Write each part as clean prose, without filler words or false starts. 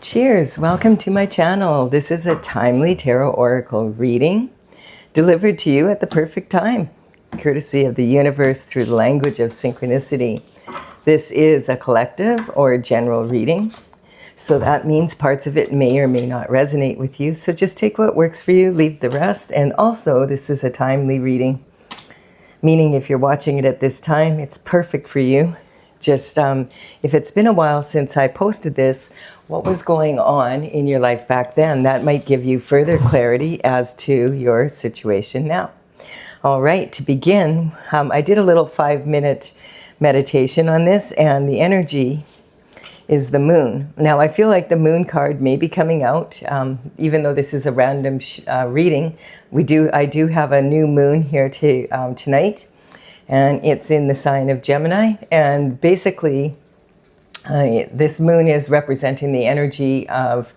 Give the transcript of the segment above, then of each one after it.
Cheers! Welcome to my channel. This is a timely tarot oracle reading delivered to you at the perfect time, courtesy of the universe through the language of synchronicity. This is a collective or a general reading, so that means parts of it may or may not resonate with you. So just take what works for you, leave the rest. And also, this is a timely reading, meaning if you're watching it at this time, it's perfect for you. Just if it's been a while since I posted this, what was going on in your life back then? That might give you further clarity as to your situation now. All right, to begin, I did a little 5-minute meditation on this, and the energy is the moon. Now, I feel like the moon card may be coming out, even though this is a random reading. I do have a new moon here tonight, and it's in the sign of Gemini, and basically this moon is representing the energy of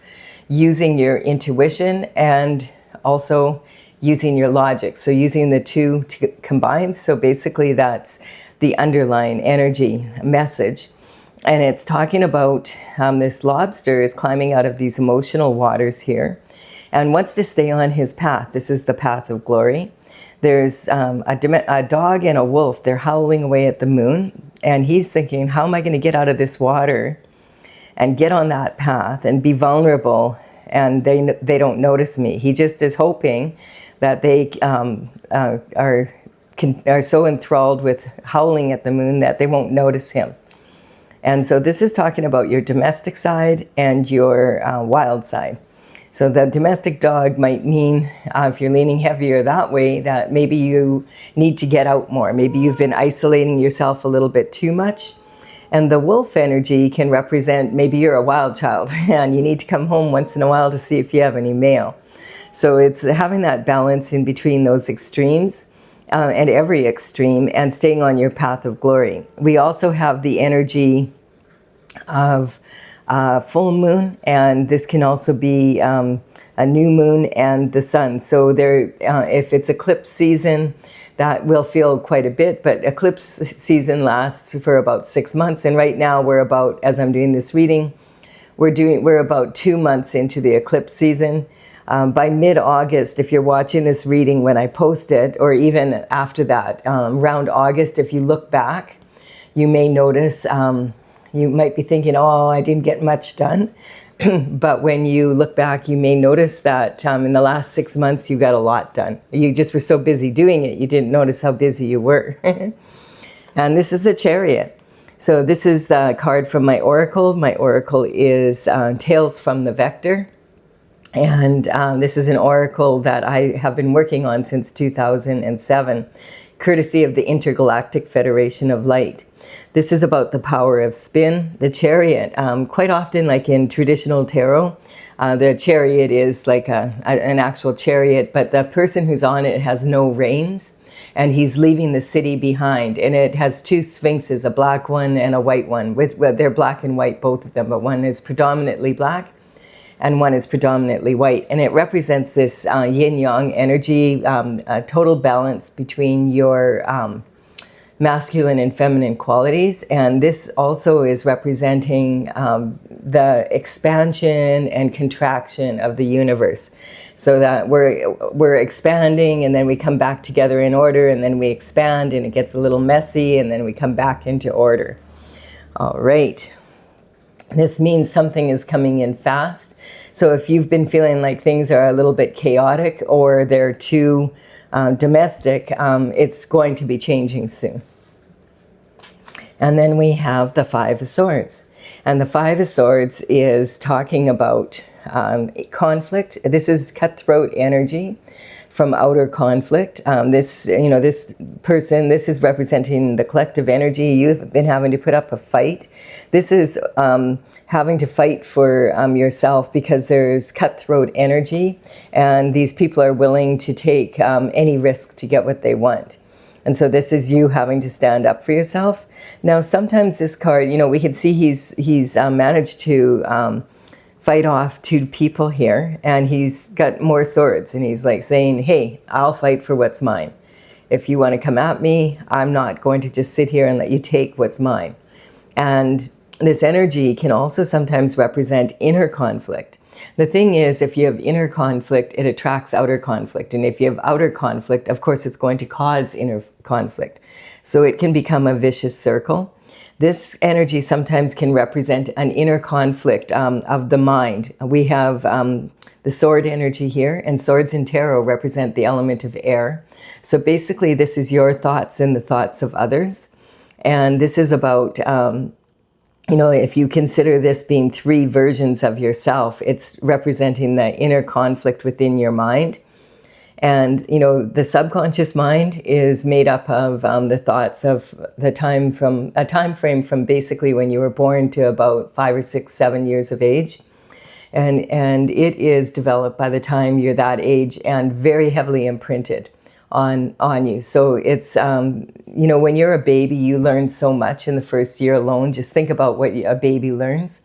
using your intuition and also using your logic. So using the two combined. So basically that's the underlying energy message. And it's talking about this lobster is climbing out of these emotional waters here and wants to stay on his path. This is the path of glory. There's a dog and a wolf. They're howling away at the moon. And he's thinking, how am I going to get out of this water and get on that path and be vulnerable, and they don't notice me? He just is hoping that they are so enthralled with howling at the moon that they won't notice him. And so this is talking about your domestic side and your wild side. So the domestic dog might mean, if you're leaning heavier that way, that maybe you need to get out more. Maybe you've been isolating yourself a little bit too much. And the wolf energy can represent maybe you're a wild child and you need to come home once in a while to see if you have any mail. So it's having that balance in between those extremes and every extreme, and staying on your path of glory. We also have the energy of full moon, and this can also be a new moon and the sun. So if it's eclipse season, that will feel quite a bit, but eclipse season lasts for about 6 months. And right now we're about, as I'm doing this reading, we're about 2 months into the eclipse season. By mid-August, if you're watching this reading when I post it, or even after that, around August, if you look back, you may notice, you might be thinking, oh, I didn't get much done. But when you look back, you may notice that in the last 6 months, you got a lot done. You just were so busy doing it, you didn't notice how busy you were. And this is the Chariot. So this is the card from my oracle. My oracle is Tales from the Vector. And this is an oracle that I have been working on since 2007, courtesy of the Intergalactic Federation of Light. This is about the power of spin. The Chariot, quite often, like in traditional tarot, the chariot is like an actual chariot, but the person who's on it has no reins, and he's leaving the city behind. And it has two sphinxes, a black one and a white one. They're black and white, both of them, but one is predominantly black and one is predominantly white. And it represents this yin-yang energy, a total balance between your masculine and feminine qualities. And this also is representing the expansion and contraction of the universe. So that we're expanding, and then we come back together in order, and then we expand and it gets a little messy, and then we come back into order. All right. This means something is coming in fast. So if you've been feeling like things are a little bit chaotic or they're too domestic, it's going to be changing soon. And then we have the Five of Swords. And the Five of Swords is talking about conflict. This is cutthroat energy from outer conflict. This person, this is representing the collective energy. You've been having to put up a fight. This is having to fight for yourself, because there's cutthroat energy, and these people are willing to take any risk to get what they want. And so this is you having to stand up for yourself. Now, sometimes this card, we can see he's managed to fight off two people here, and he's got more swords, and he's like saying, hey, I'll fight for what's mine. If you want to come at me, I'm not going to just sit here and let you take what's mine. And this energy can also sometimes represent inner conflict. The thing is, if you have inner conflict, it attracts outer conflict. And if you have outer conflict, of course, it's going to cause inner conflict. So it can become a vicious circle. This energy sometimes can represent an inner conflict of the mind. We have the sword energy here, and swords in tarot represent the element of air. So basically, this is your thoughts and the thoughts of others. And this is about, if you consider this being three versions of yourself, it's representing the inner conflict within your mind. And, the subconscious mind is made up of the thoughts of a time frame from basically when you were born to about 5 or 6, 7 years of age. And it is developed by the time you're that age and very heavily imprinted on you. So it's, when you're a baby, you learn so much in the first year alone. Just think about what a baby learns.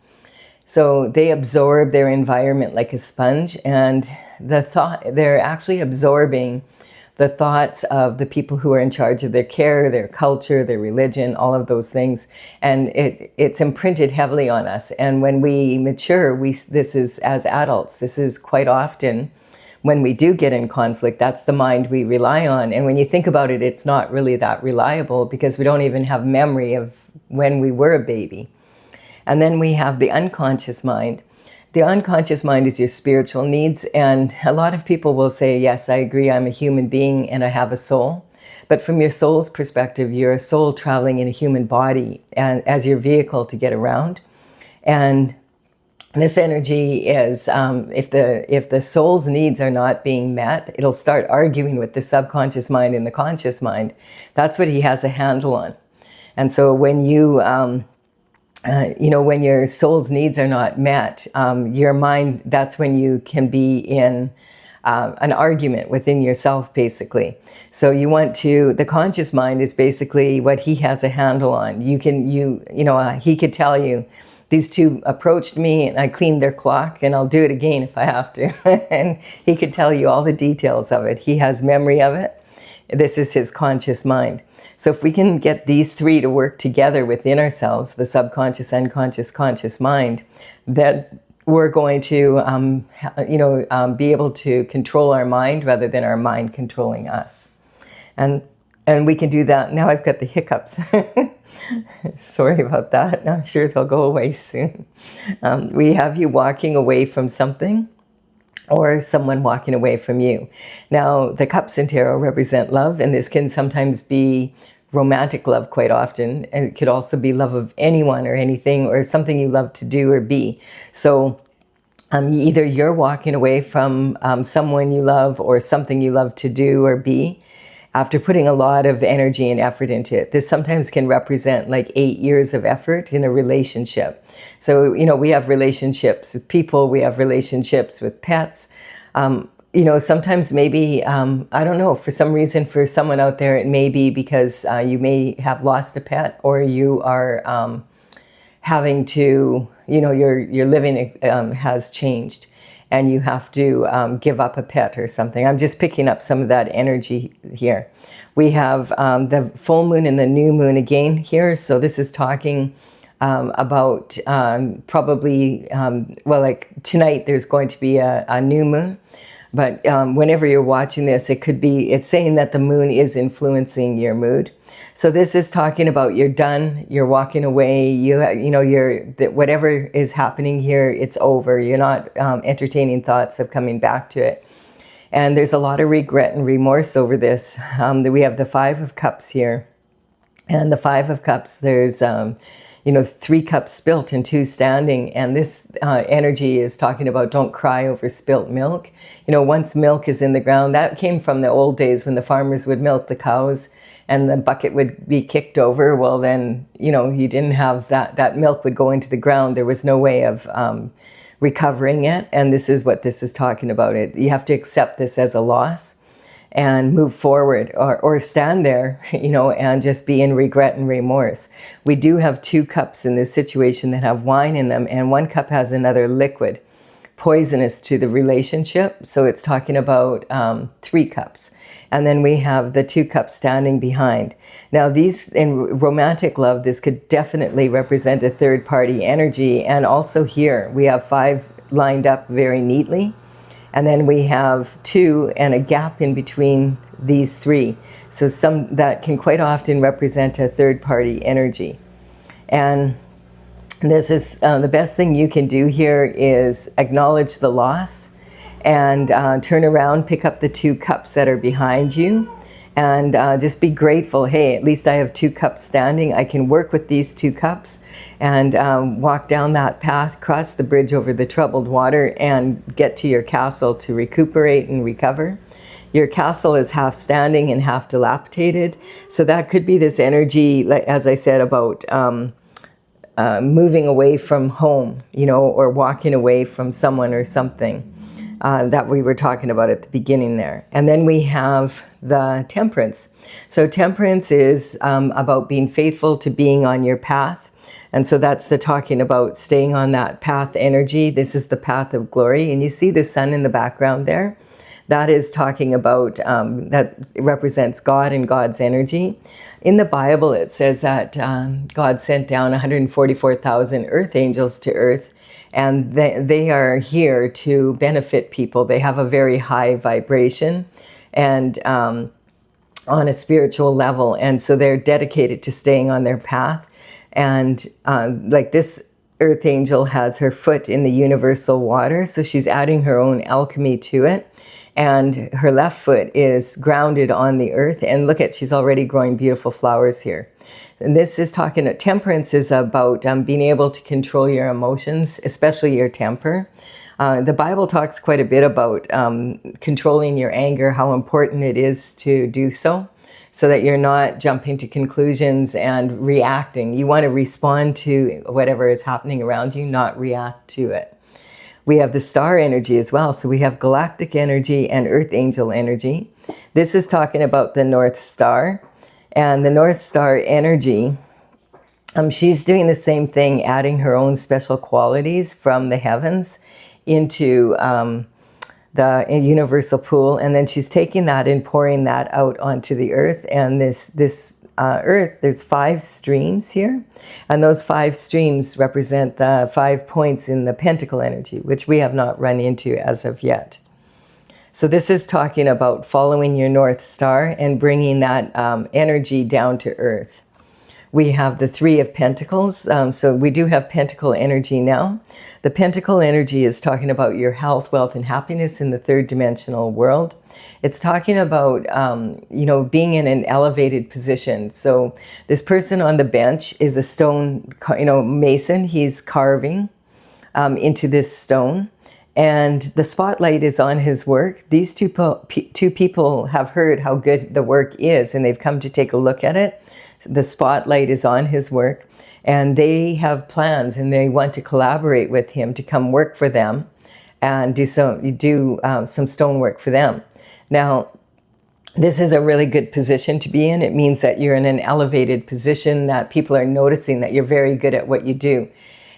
So they absorb their environment like a sponge, and they're actually absorbing the thoughts of the people who are in charge of their care, their culture, their religion, all of those things. And it's imprinted heavily on us. And when we mature, this is as adults, this is quite often when we do get in conflict, that's the mind we rely on. And when you think about it, it's not really that reliable because we don't even have memory of when we were a baby. And then we have the unconscious mind. The unconscious mind is your spiritual needs. And a lot of people will say, yes, I agree, I'm a human being and I have a soul. But from your soul's perspective, you're a soul traveling in a human body and as your vehicle to get around. And this energy is, if the soul's needs are not being met, it'll start arguing with the subconscious mind and the conscious mind. That's what he has a handle on. And so when when your soul's needs are not met, your mind, that's when you can be in an argument within yourself, basically. So the conscious mind is basically what he has a handle on. He could tell you, these two approached me and I cleaned their clock and I'll do it again if I have to. And he could tell you all the details of it. He has memory of it. This is his conscious mind. So if we can get these three to work together within ourselves, the subconscious, unconscious, conscious mind, that we're going to, be able to control our mind rather than our mind controlling us. And we can do that. Now I've got the hiccups. Sorry about that. I'm sure they'll go away soon. We have you walking away from something or someone walking away from you. Now, the cups in tarot represent love, and this can sometimes be romantic love quite often. And it could also be love of anyone or anything or something you love to do or be. So either you're walking away from someone you love or something you love to do or be after putting a lot of energy and effort into it. This sometimes can represent like 8 years of effort in a relationship. So, we have relationships with people, we have relationships with pets. Sometimes maybe, I don't know, for some reason for someone out there, it may be because you may have lost a pet or you are having to, your living has changed. And you have to give up a pet or something. I'm just picking up some of that energy here. We have the full moon and the new moon again here. So this is talking about probably, like tonight there's going to be a new moon. But whenever you're watching this, it's saying that the moon is influencing your mood. So this is talking about you're done, you're walking away, whatever is happening here, it's over. You're not entertaining thoughts of coming back to it. And there's a lot of regret and remorse over this. We have the 5 of Cups here. And the 5 of Cups, there's 3 cups spilt and 2 standing. And this energy is talking about don't cry over spilt milk. Once milk is in the ground, that came from the old days when the farmers would milk the cows and the bucket would be kicked over. Well, then, you didn't have that milk would go into the ground. There was no way of recovering it. And this is what this is talking about. You have to accept this as a loss and move forward or stand there, and just be in regret and remorse. We do have 2 cups in this situation that have wine in them, and 1 cup has another liquid poisonous to the relationship. So it's talking about 3 cups. And then we have the 2 cups standing behind. Now these, in romantic love, this could definitely represent a third party energy. And also here we have 5 lined up very neatly. And then we have 2 and a gap in between these 3. So some that can quite often represent a third party energy. And this is the best thing you can do here is acknowledge the loss and turn around, pick up the 2 cups that are behind you, and just be grateful. Hey, at least I have 2 cups standing. I can work with these 2 cups and walk down that path, cross the bridge over the troubled water, and get to your castle to recuperate and recover. Your castle is half standing and half dilapidated. So that could be this energy, like as I said, about moving away from home, you know, or walking away from someone or something. That we were talking about at the beginning there. And then we have the temperance. So temperance is about being faithful to being on your path. And so that's the talking about staying on that path energy. This is the path of glory. And you see the sun in the background there. That is talking about, that represents God and God's energy. In the Bible, it says that God sent down 144,000 earth angels to earth. And they are here to benefit people. They have a very high vibration and on a spiritual level. And so they're dedicated to staying on their path. And like this earth angel has her foot in the universal water. So she's adding her own alchemy to it. And her left foot is grounded on the earth. And look at, she's already growing beautiful flowers here. And this is talking, temperance is about being able to control your emotions, especially your temper. The Bible talks quite a bit about controlling your anger, how important it is to do so that you're not jumping to conclusions and reacting. You want to respond to whatever is happening around you, not react to it. We have the star energy as well. So we have galactic energy and earth angel energy. This is talking about the North Star. And the North Star energy, she's doing the same thing, adding her own special qualities from the heavens into the universal pool. And then she's taking that and pouring that out onto the earth. And this earth, there's 5 streams here. And those 5 streams represent the 5 points in the pentacle energy, which we have not run into as of yet. So this is talking about following your North Star and bringing that energy down to earth. We have the 3 of Pentacles. So we do have Pentacle energy now. The Pentacle energy is talking about your health, wealth, and happiness in the 3rd dimensional world. It's talking about, you know, being in an elevated position. So this person on the bench is a stone, you know, mason. He's carving into this stone. And the spotlight is on his work. These two people have heard how good the work is, and they've come to take a look at it. The spotlight is on his work, and they have plans, and they want to collaborate with him to come work for them and do some stonework for them. Now, this is a really good position to be in. It means that you're in an elevated position, that people are noticing that you're very good at what you do.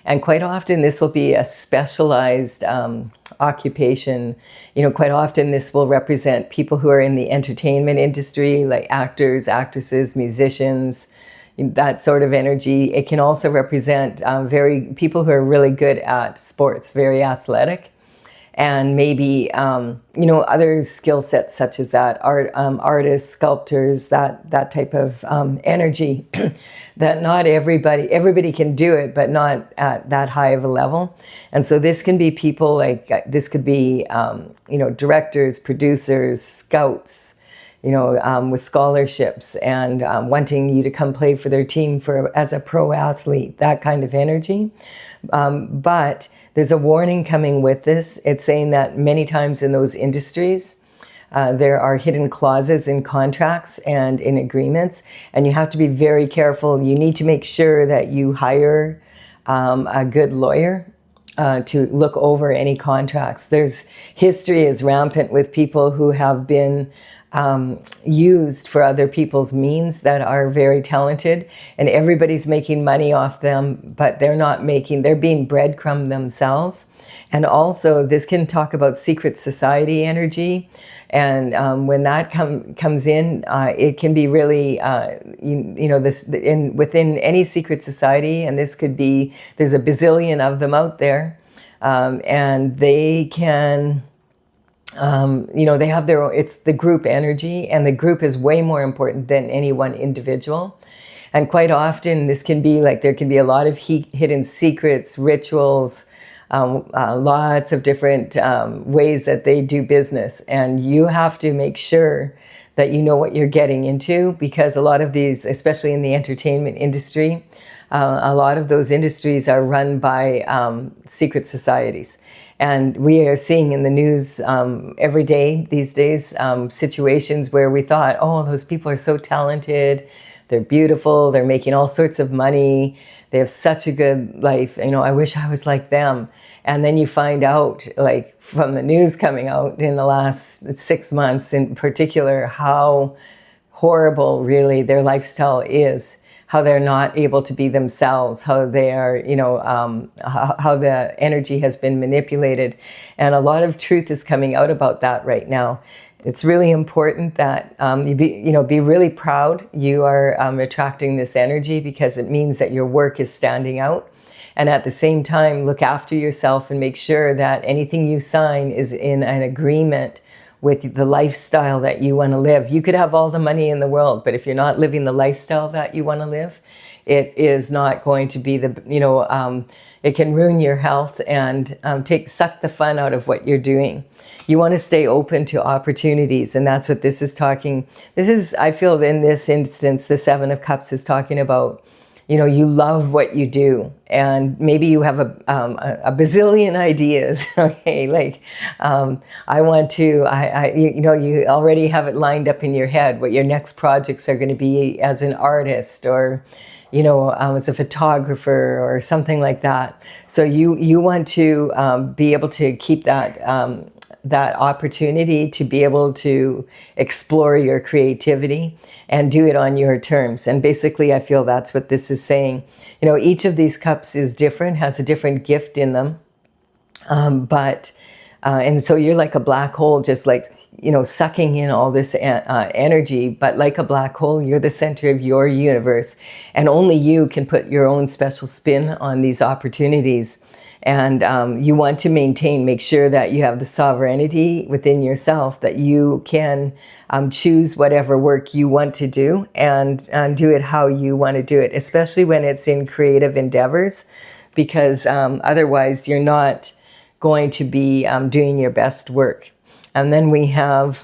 And quite often this will be a specialized occupation. You know, quite often this will represent people who are in the entertainment industry, like actors, actresses, musicians, that sort of energy. It can also represent people who are really good at sports, very athletic. And maybe, you know, other skill sets such as that, artists, sculptors, that type of energy that not everybody can do it, but not at that high of a level. And so this can be people like, this could be, you know, directors, producers, scouts, you know, with scholarships and wanting you to come play for their team as a pro athlete, that kind of energy. But there's a warning coming with this. It's saying that many times in those industries, there are hidden clauses in contracts and in agreements, and you have to be very careful. You need to make sure that you hire a good lawyer to look over any contracts. History is rampant with people who have been used for other people's means that are very talented, and everybody's making money off them, but they're being breadcrumbed themselves. And also this can talk about secret society energy. And when that comes in, it can be really, within any secret society, and this could be, there's a bazillion of them out there, and they can, they have their own, it's the group energy, and the group is way more important than any one individual. And quite often this can be like, there can be a lot of hidden secrets, rituals, lots of different ways that they do business. And you have to make sure that you know what you're getting into, because a lot of these, especially in the entertainment industry, a lot of those industries are run by secret societies. And we are seeing in the news every day these days situations where we thought, oh, those people are so talented, they're beautiful, they're making all sorts of money, they have such a good life, I wish I was like them. And then you find out, like from the news coming out in the last 6 months in particular, how horrible really their lifestyle is, how they're not able to be themselves, how they are, how the energy has been manipulated. And a lot of truth is coming out about that right now. It's really important that you be really proud you are attracting this energy, because it means that your work is standing out. And at the same time, look after yourself and make sure that anything you sign is in an agreement with the lifestyle that you want to live. You could have all the money in the world, but if you're not living the lifestyle that you want to live, it is not going to be it can ruin your health and suck the fun out of what you're doing. You want to stay open to opportunities, and that's what this is talking. I feel in this instance, the Seven of Cups is talking about, you love what you do, and maybe you have a bazillion ideas. Okay, like I want to. You already have it lined up in your head what your next projects are going to be as an artist, or as a photographer, or something like that. So you want to be able to keep that opportunity to be able to explore your creativity and do it on your terms. And basically, I feel that's what this is saying. Each of these cups is different, has a different gift in them. And so you're like a black hole, just like, sucking in all this energy. But like a black hole, you're the center of your universe. And only you can put your own special spin on these opportunities. And you want to make sure that you have the sovereignty within yourself, that you can choose whatever work you want to do and do it how you want to do it, especially when it's in creative endeavors, because otherwise you're not going to be doing your best work. And then we have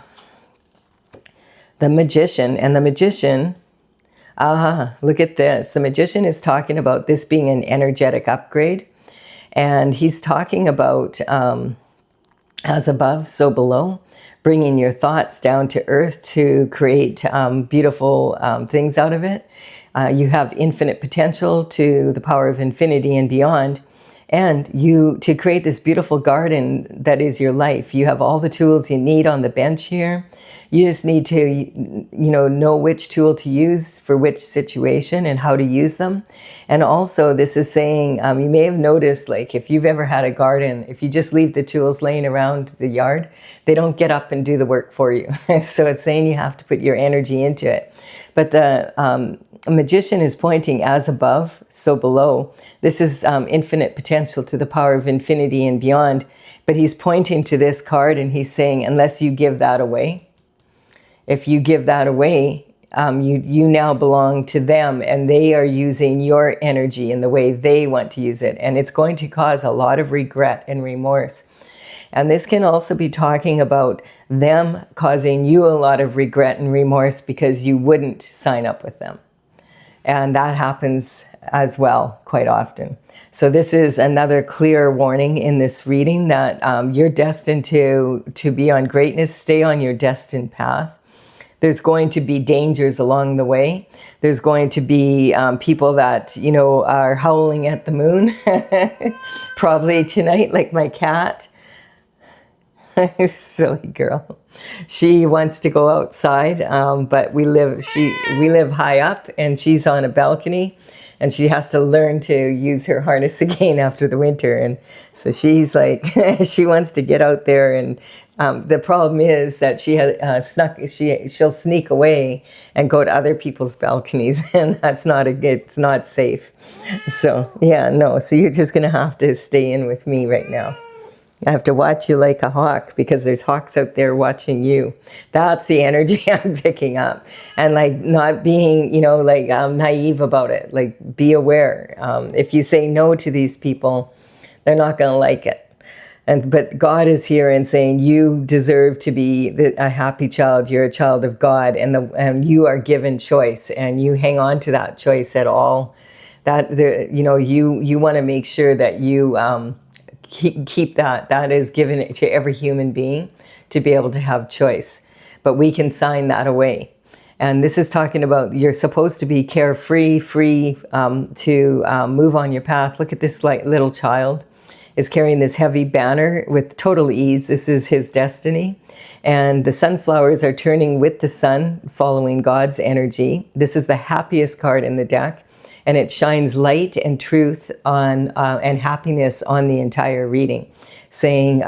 the Magician, and the Magician, look at this. The Magician is talking about this being an energetic upgrade. And he's talking about as above, so below, bringing your thoughts down to earth to create beautiful things out of it. You have infinite potential to the power of infinity and beyond. And to create this beautiful garden that is your life. You have all the tools you need on the bench here. You just need to, know which tool to use for which situation and how to use them. And also, this is saying, you may have noticed, like, if you've ever had a garden, if you just leave the tools laying around the yard, they don't get up and do the work for you. So it's saying you have to put your energy into it. But the Magician is pointing as above, so below. This is infinite potential to the power of infinity and beyond. But he's pointing to this card and he's saying, unless you give that away, if you give that away, you now belong to them, and they are using your energy in the way they want to use it. And it's going to cause a lot of regret and remorse. And this can also be talking about them causing you a lot of regret and remorse because you wouldn't sign up with them. And that happens as well quite often. So this is another clear warning in this reading that you're destined to be on greatness. Stay on your destined path. There's going to be dangers along the way. There's going to be people that, are howling at the moon, probably tonight, like my cat. Silly girl. She wants to go outside, but we live high up, and she's on a balcony, and she has to learn to use her harness again after the winter. And so she's like, she wants to get out there. And the problem is that she had she'll sneak away and go to other people's balconies, and it's not safe. So yeah, no. So you're just gonna have to stay in with me right now. I have to watch you like a hawk, because there's hawks out there watching you. That's the energy I'm picking up. And like not being, naive about it. Like, be aware. If you say no to these people, they're not going to like it. But God is here and saying, you deserve to be a happy child. You're a child of God, and you are given choice, and you hang on to that choice at all. You want to make sure that you keep that is given to every human being, to be able to have choice. But we can sign that away. And this is talking about you're supposed to be carefree, free to move on your path. Look at this little child is carrying this heavy banner with total ease. This is his destiny. And the sunflowers are turning with the sun, following God's energy. This is the happiest card in the deck. And it shines light and truth on and happiness on the entire reading, saying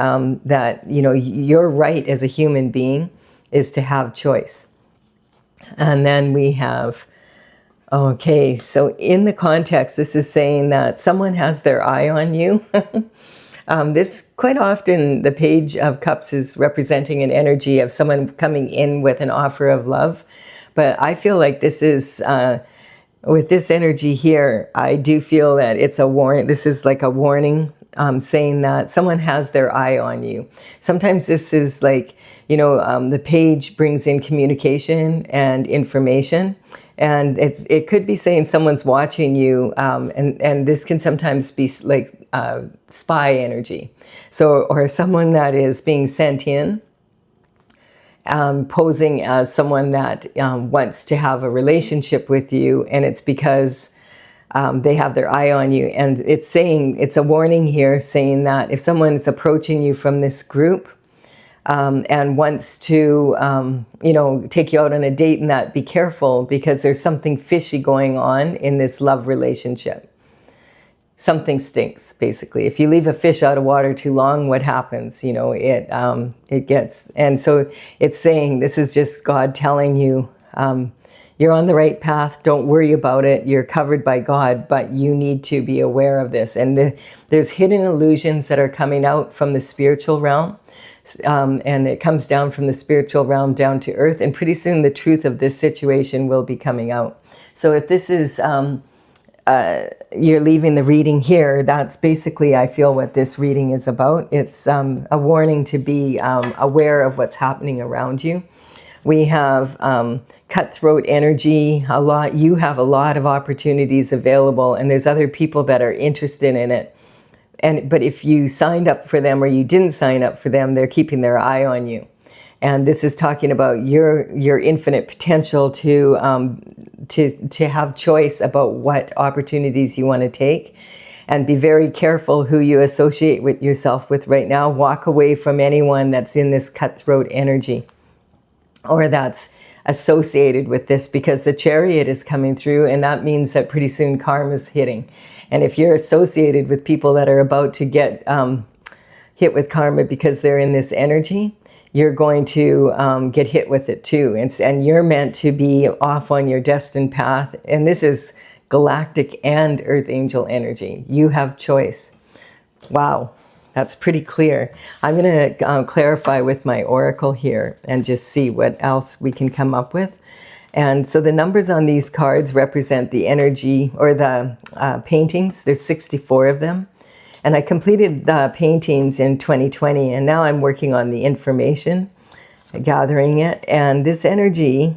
that your right as a human being is to have choice. And then we have, okay, so in the context, this is saying that someone has their eye on you. This quite often, the Page of Cups is representing an energy of someone coming in with an offer of love. But I feel like this is with this energy here, I do feel that it's a warning. This is like a warning, saying that someone has their eye on you. Sometimes this is like, the page brings in communication and information, and it could be saying someone's watching you, and this can sometimes be like spy energy. So, or someone that is being sent in, posing as someone that wants to have a relationship with you, and it's because they have their eye on you. And it's a warning here, saying that if someone is approaching you from this group and wants to take you out on a date, and that, be careful, because there's something fishy going on in this love relationship. Something stinks, basically. If you leave a fish out of water too long, what happens? It gets, and so it's saying, this is just God telling you, you're on the right path. Don't worry about it. You're covered by God, but you need to be aware of this. And there's hidden illusions that are coming out from the spiritual realm, and it comes down from the spiritual realm down to earth. And pretty soon the truth of this situation will be coming out. So if this is you're leaving the reading here, that's basically, I feel, what this reading is about. It's a warning to be aware of what's happening around you. We have cutthroat energy a lot. You have a lot of opportunities available, and there's other people that are interested in it. But if you signed up for them or you didn't sign up for them, they're keeping their eye on you. And this is talking about your infinite potential to have choice about what opportunities you want to take, and be very careful who you associate with yourself with right now. Walk away from anyone that's in this cutthroat energy, or that's associated with this, because the Chariot is coming through, and that means that pretty soon karma's hitting. And if you're associated with people that are about to get hit with karma because they're in this energy, you're going to get hit with it too. And you're meant to be off on your destined path. And this is galactic and earth angel energy. You have choice. Wow, that's pretty clear. I'm going to clarify with my oracle here and just see what else we can come up with. And so the numbers on these cards represent the energy, or the paintings. There's 64 of them. And I completed the paintings in 2020, and now I'm working on the information, gathering it. And this energy,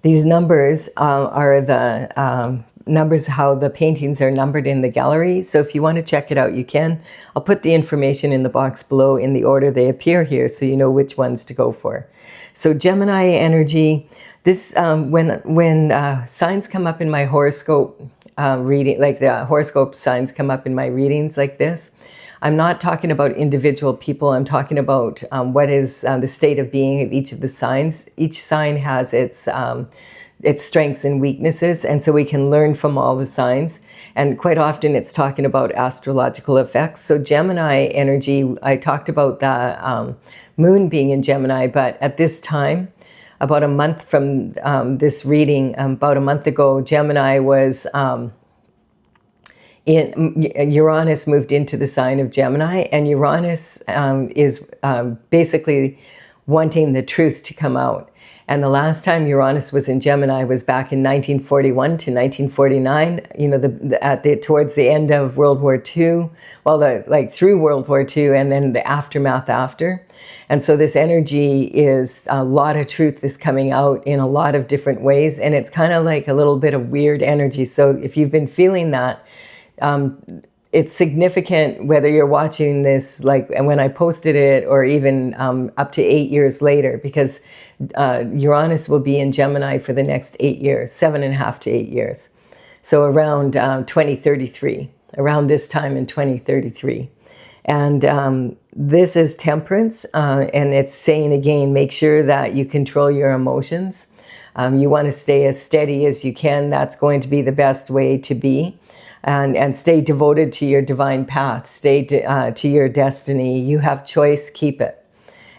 these numbers are the numbers, how the paintings are numbered in the gallery. So if you want to check it out, you can. I'll put the information in the box below in the order they appear here, so you know which ones to go for. So Gemini energy, this when signs come up in my horoscope reading, like the horoscope signs come up in my readings like this, I'm not talking about individual people. I'm talking about what is the state of being of each of the signs. Each sign has its strengths and weaknesses, and so we can learn from all the signs. And quite often it's talking about astrological effects. So Gemini energy, I talked about the moon being in Gemini, but at this time, about a month from this reading, about a month ago, Gemini was Uranus moved into the sign of Gemini, and Uranus is basically wanting the truth to come out. And the last time Uranus was in Gemini was back in 1941 to 1949, towards the end of World War II, through World War II, and then the aftermath after. And so this energy is, a lot of truth is coming out in a lot of different ways, and it's kind of like a little bit of weird energy. So if you've been feeling that, it's significant whether you're watching this, and when I posted it, or even up to 8 years later, because Uranus will be in Gemini for the next 8 years, 7.5 to 8 years. So around 2033, around this time in 2033. And this is temperance, and it's saying again, make sure that you control your emotions. You want to stay as steady as you can. That's going to be the best way to be. And stay devoted to your divine path. Stay to your destiny. You have choice, keep it.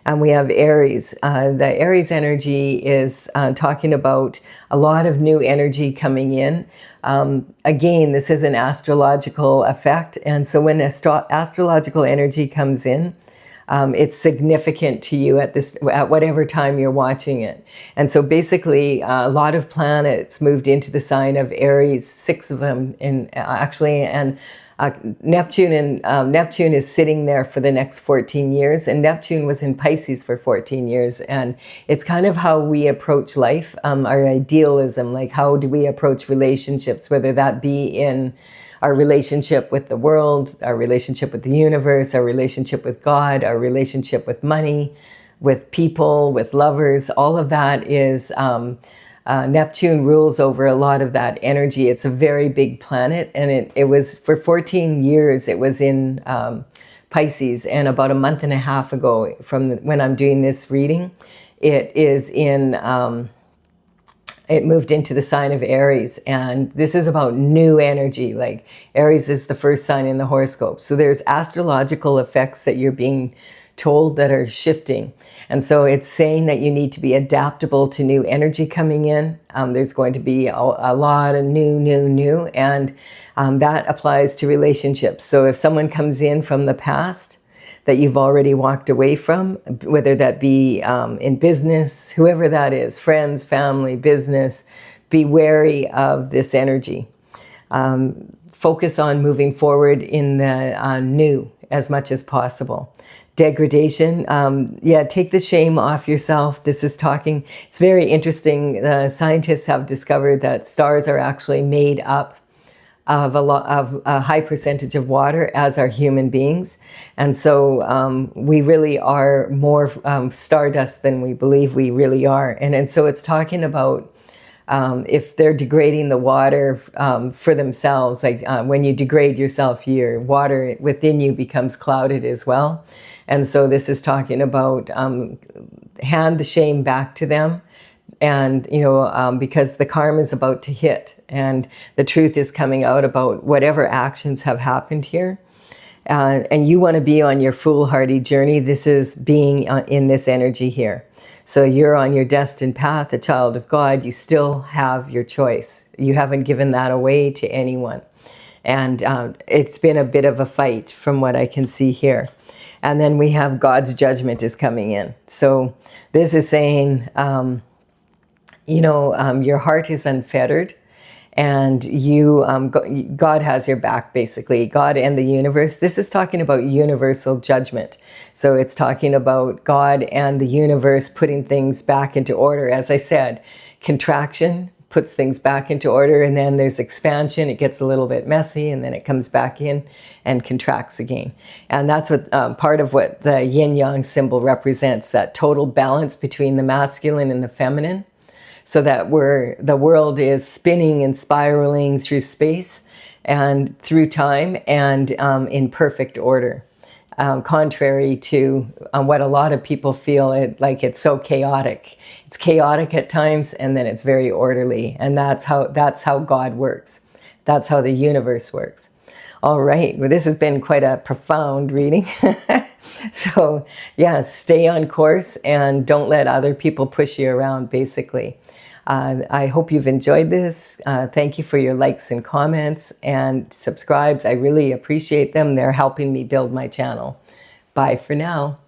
And we have Aries. The Aries energy is talking about a lot of new energy coming in. Again, this is an astrological effect. And so when astrological energy comes in, it's significant to you at whatever time you're watching it. And so basically, a lot of planets moved into the sign of Aries, 6 of them and Neptune is sitting there for the next 14 years, and Neptune was in Pisces for 14 years. And it's kind of how we approach life, our idealism, like how do we approach relationships, whether that be in our relationship with the world, our relationship with the universe, our relationship with God, our relationship with money, with people, with lovers. All of that is, Neptune rules over a lot of that energy. It's a very big planet, and it was for 14 years, it was in Pisces, and about a month and a half ago when I'm doing this reading, it is in... it moved into the sign of Aries, and this is about new energy. Like Aries is the first sign in the horoscope. So there's astrological effects that you're being told that are shifting. And so it's saying that you need to be adaptable to new energy coming in. There's going to be a lot of new, and that applies to relationships. So if someone comes in from the past that you've already walked away from, whether that be in business, whoever that is, friends, family, business, be wary of this energy. Focus on moving forward in the new as much as possible. Degradation, take the shame off yourself. This is talking, it's very interesting. Scientists have discovered that stars are actually made up of a high percentage of water, as are human beings. And so we really are more stardust than we believe we really are. And so it's talking about if they're degrading the water for themselves, like when you degrade yourself, your water within you becomes clouded as well. And so this is talking about hand the shame back to them. And, because the karma is about to hit, and the truth is coming out about whatever actions have happened here. And you want to be on your foolhardy journey. This is being in this energy here. So you're on your destined path, a child of God. You still have your choice. You haven't given that away to anyone. And it's been a bit of a fight from what I can see here. And then we have God's judgment is coming in. So this is saying... your heart is unfettered, and God has your back, basically. God and the universe. This is talking about universal judgment. So it's talking about God and the universe putting things back into order. As I said, contraction puts things back into order, and then there's expansion. It gets a little bit messy, and then it comes back in and contracts again. And that's what part of what the yin-yang symbol represents, that total balance between the masculine and the feminine. So that the world is spinning and spiraling through space and through time and in perfect order. contrary to what a lot of people feel, like it's so chaotic. It's chaotic at times, and then it's very orderly, and that's how God works. That's how the universe works. All right, well, this has been quite a profound reading. So yeah, stay on course and don't let other people push you around, basically. I hope you've enjoyed this. Thank you for your likes and comments and subscribes. I really appreciate them. They're helping me build my channel. Bye for now.